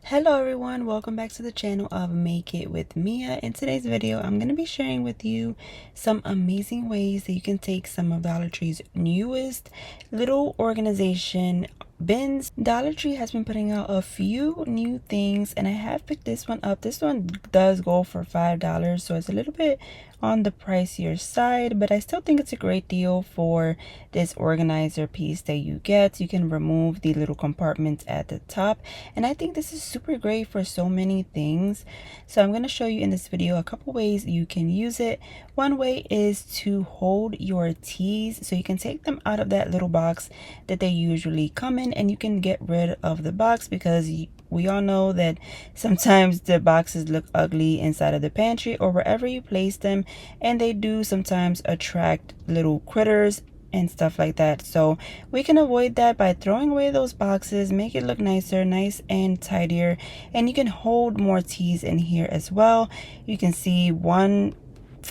Hello everyone, welcome back to the channel of Make It with Mia. In today's video, I'm going to be sharing with you some amazing ways that you can take some of Dollar Tree's newest little organization bins. Dollar Tree has been putting out a few new things and I have picked this one up. This one does go for $5, so it's a little bit on the pricier side, but I still think it's a great deal for this organizer piece that you get. You can remove the little compartments at the top, and I think this is super great for so many things. So I'm going to show you in this video a couple ways you can use it. One way is to hold your teas, so you can take them out of that little box that they usually come in, and you can get rid of the box because we all know that sometimes the boxes look ugly inside of the pantry or wherever you place them, and they do sometimes attract little critters and stuff like that. So we can avoid that by throwing away those boxes, make it look nicer, nice and tidier, and you can hold more teas in here as well. You can see one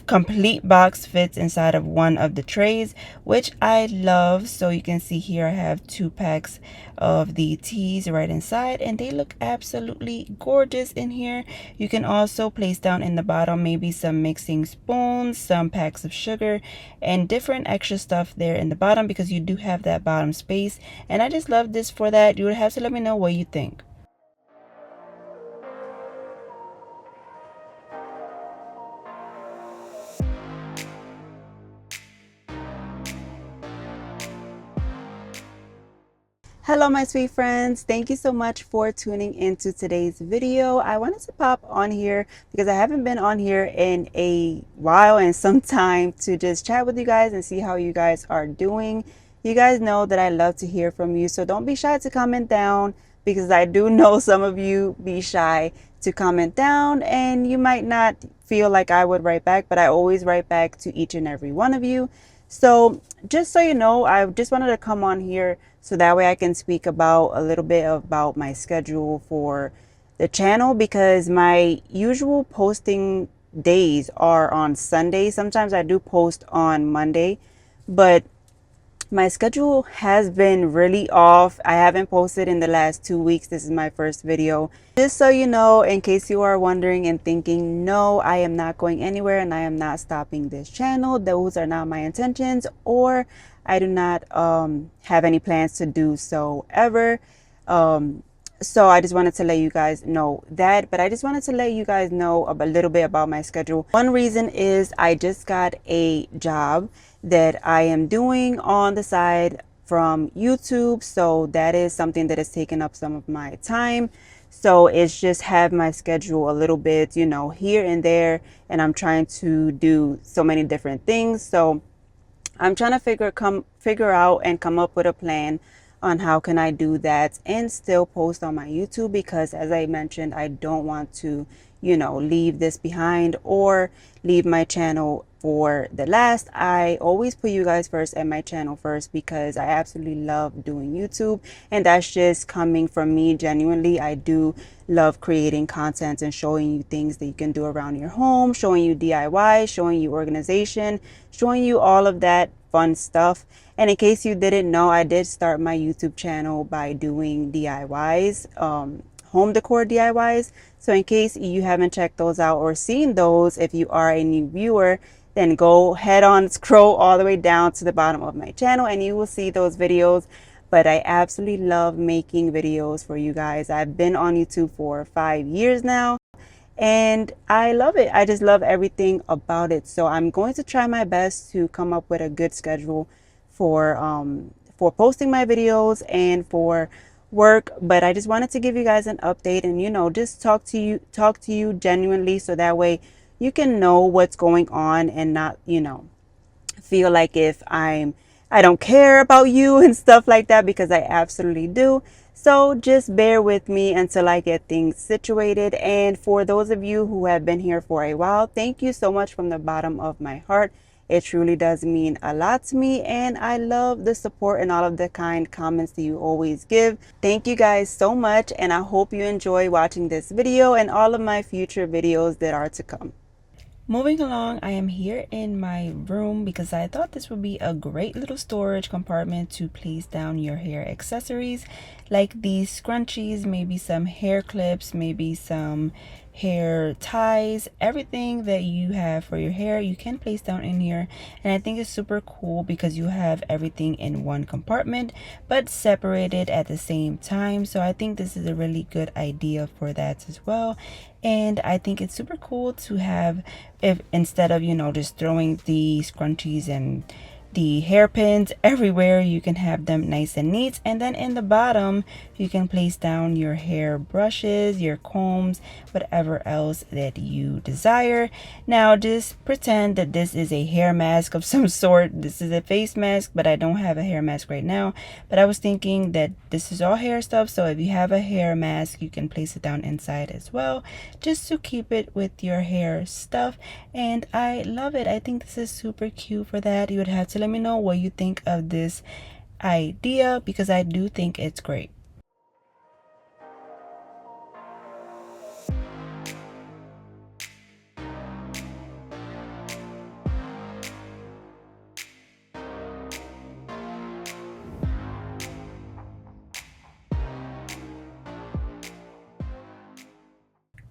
complete box fits inside of one of the trays, which I love. So you can see here I have 2 packs of the teas right inside, and they look absolutely gorgeous in here. You can also place down in the bottom maybe some mixing spoons, some packs of sugar, and different extra stuff there in the bottom because you do have that bottom space, and I just love this for that. You would have to let me know what you think. Hello my sweet friends, thank you so much for tuning into today's video. I wanted to pop on here because I haven't been on here in a while and some time to just chat with you guys and see how you guys are doing. You guys know that I love to hear from you, so don't be shy to comment down because I do know some of you be shy to comment down and you might not feel like I would write back, but I always write back to each and every one of you. So just so you know, I just wanted to come on here so that way I can speak about a little bit about my schedule for the channel, because my usual posting days are on Sunday. Sometimes I do post on Monday, but my schedule has been really off. I haven't posted in the last 2 weeks. This is my first video. Just so you know, in case you are wondering and thinking, no, I am not going anywhere and I am not stopping this channel. Those are not my intentions, or I do not have any plans to do so ever. So I just wanted to let you guys know that, but I just wanted to let you guys know a little bit about my schedule. One reason is I just got a job that I am doing on the side from YouTube. So that is something that has taken up some of my time. So it's just have my schedule a little bit, you know, here and there, and I'm trying to do so many different things. So I'm trying to figure out and come up with a plan on how can I do that and still post on my YouTube, because as I mentioned, I don't want to, you know, leave this behind or leave my channel for the last. I always put you guys first and my channel first because I absolutely love doing YouTube, and that's just coming from me genuinely. I do love creating content and showing you things that you can do around your home, showing you DIY, showing you organization, showing you all of that fun stuff. And in case you didn't know, I did start my YouTube channel by doing DIYs, home decor DIYs. So in case you haven't checked those out or seen those, if you are a new viewer, then go head on, scroll all the way down to the bottom of my channel and you will see those videos. But I absolutely love making videos for you guys. I've been on YouTube for 5 years now, and I love it. I just love everything about it. So I'm going to try my best to come up with a good schedule for posting my videos and for work. But I just wanted to give you guys an update and, you know, just talk to you genuinely, so that way you can know what's going on and not, you know, feel like if I don't care about you and stuff like that, because I absolutely do. So just bear with me until I get things situated. And for those of you who have been here for a while, thank you so much from the bottom of my heart. It truly does mean a lot to me, and I love the support and all of the kind comments that you always give. Thank you guys so much, and I hope you enjoy watching this video and all of my future videos that are to come. Moving along, I am here in my room because I thought this would be a great little storage compartment to place down your hair accessories. like these scrunchies, maybe some hair clips, maybe some hair ties, everything that you have for your hair you can place down in here. And I think it's super cool because you have everything in one compartment but separated at the same time. So I think this is a really good idea for that as well. And I think it's super cool to have, if instead of, you know, just throwing the scrunchies and the hairpins everywhere, you can have them nice and neat. And then in the bottom you can place down your hair brushes, your combs, whatever else that you desire. Now just pretend that this is a hair mask of some sort. This is a face mask, but I don't have a hair mask right now. But I was thinking that this is all hair stuff, so if you have a hair mask you can place it down inside as well, just to keep it with your hair stuff. And I love it. I think this is super cute for that. You would have to let me know what you think of this idea, because I do think it's great.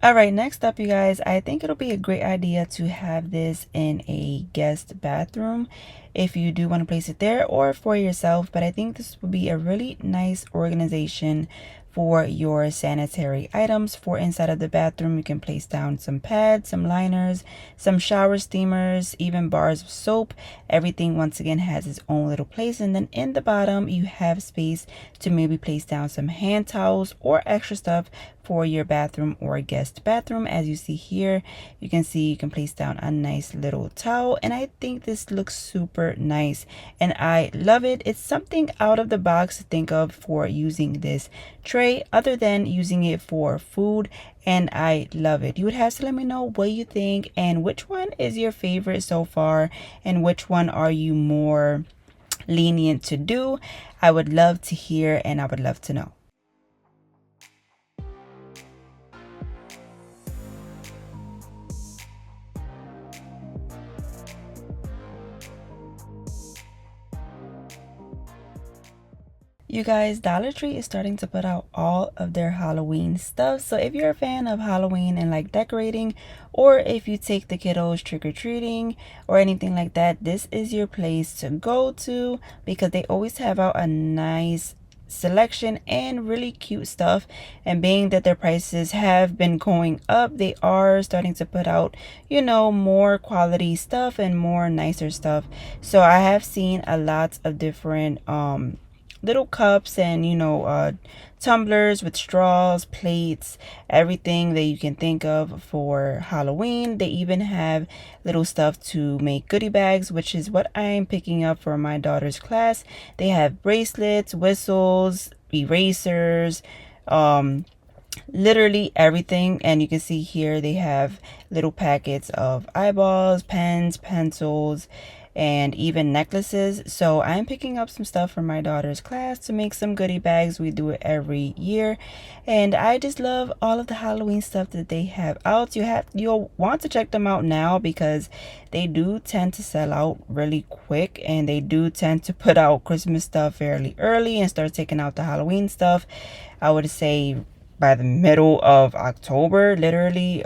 All right, next up, you guys, I think it'll be a great idea to have this in a guest bathroom if you do want to place it there, or for yourself. But I think this would be a really nice organization for your sanitary items. For inside of the bathroom, you can place down some pads, some liners, some shower steamers, even bars of soap. Everything once again has its own little place. And then in the bottom you have space to maybe place down some hand towels or extra stuff for your bathroom or guest bathroom. As you see here, you can see you can place down a nice little towel, and I think this looks super nice and I love it. It's something out of the box to think of for using this tray other than using it for food, and I love it. You would have to let me know what you think and which one is your favorite so far, and which one are you more lenient to do. I would love to hear and I would love to know. You guys, Dollar Tree is starting to put out all of their Halloween stuff. So if you're a fan of Halloween and like decorating, or if you take the kiddos trick-or-treating or anything like that, this is your place to go to, because they always have out a nice selection and really cute stuff. And being that their prices have been going up, they are starting to put out, you know, more quality stuff and more nicer stuff. So I have seen a lot of different little cups and, you know, tumblers with straws, plates, everything that you can think of for Halloween. They even have little stuff to make goodie bags, which is what I'm picking up for my daughter's class. They have bracelets, whistles, erasers, literally everything. And you can see here they have little packets of eyeballs, pens, pencils, and even necklaces. So I'm picking up some stuff for my daughter's class to make some goodie bags. We do it every year, and I just love all of the Halloween stuff that they have out. You'll want to check them out now, because they do tend to sell out really quick, and they do tend to put out Christmas stuff fairly early and start taking out the Halloween stuff, I would say, by the middle of October. Literally,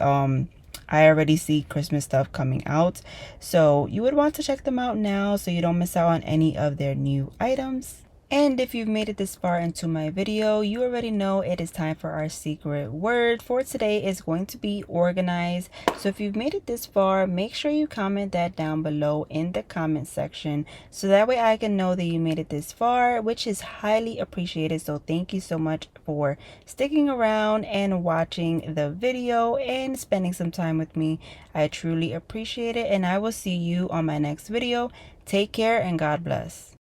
I already see Christmas stuff coming out. So you would want to check them out now so you don't miss out on any of their new items. And if you've made it this far into my video, you already know it is time for our secret word for today. Is going to be organize. So if you've made it this far, make sure you comment that down below in the comment section, so that way I can know that you made it this far, which is highly appreciated. So thank you so much for sticking around and watching the video and spending some time with me. I truly appreciate it, and I will see you on my next video. Take care and God bless.